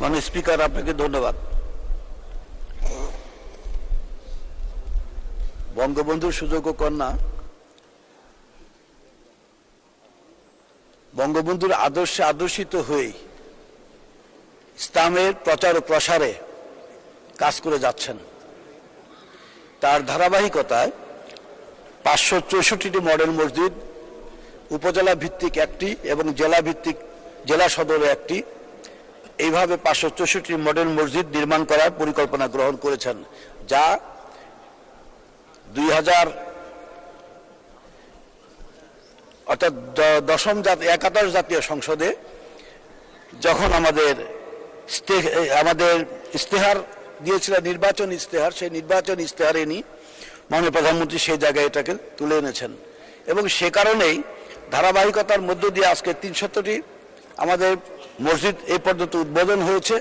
মাননীয় স্পিকার, আপনাকে ধন্যবাদ। বঙ্গবন্ধুর সুযোগ্য কন্যা, বঙ্গবন্ধুর আদর্শে আদর্শিত হয়ে ইসলামের প্রচার ও প্রসারে কাজ করে যাচ্ছেন। তার ধারাবাহিকতায় 564টি মডেল মসজিদ, উপজেলা ভিত্তিক একটি এবং জেলা ভিত্তিক জেলা সদরে একটি, এইভাবে 564টি মডেল মসজিদ নির্মাণ করার পরিকল্পনা গ্রহণ করেছেন, যা 11 জাতীয় সংসদে যখন আমাদের ইস্তেহার দিয়েছিলেন, নির্বাচন ইস্তেহার, সেই নির্বাচন ইস্তেহারে নিয়ে মাননীয় প্রধানমন্ত্রী সেই জায়গায় এটাকে তুলে এনেছেন। এবং সে কারণেই ধারাবাহিকতার মধ্য দিয়ে আজকে 300টি আমাদের মসজিদ এই পর্যন্ত উদ্বোধন হয়েছে।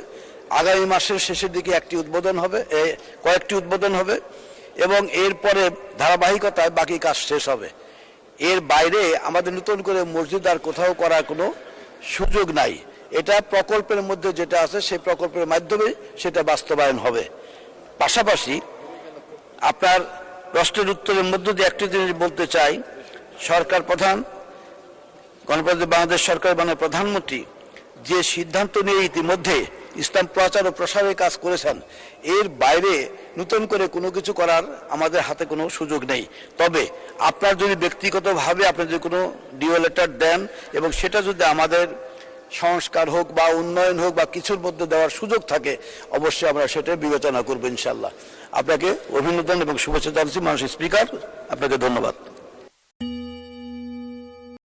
আগামী মাসের শেষের দিকে কয়েকটি উদ্বোধন হবে এবং এরপরে ধারাবাহিকতায় বাকি কাজ শেষ হবে। এর বাইরে আমাদের নতুন করে মসজিদ আর কোথাও করার কোনো সুযোগ নাই। এটা প্রকল্পের মধ্যে যেটা আছে সেই প্রকল্পের মাধ্যমে সেটা বাস্তবায়ন হবে। পাশাপাশি আপনার প্রশ্নের উত্তরের মধ্য দিয়ে একটি জিনিস বলতে চাই, সরকার প্রধান গণপ্রজাতন্ত্রী বাংলাদেশ সরকার মাননীয় প্রধানমন্ত্রী যে সিদ্ধান্ত নিয়ে ইতিমধ্যে ইসলাম প্রচার ও প্রসারের কাজ করেছেন, এর বাইরে নতুন করে কোনো কিছু করার আমাদের হাতে কোনো সুযোগ নেই। তবে আপনার যদি ব্যক্তিগতভাবে আপনি যদি কোনো ডিও লেটার দেন এবং সেটা যদি আমাদের সংস্কার হোক বা উন্নয়ন হোক বা কিছুর মধ্যে দেওয়ার সুযোগ থাকে, অবশ্যই আমরা সেটা বিবেচনা করবো ইনশাল্লাহ। আপনাকে অভিনন্দন এবং শুভেচ্ছা জানাচ্ছি মাননীয় স্পিকার, আপনাকে ধন্যবাদ।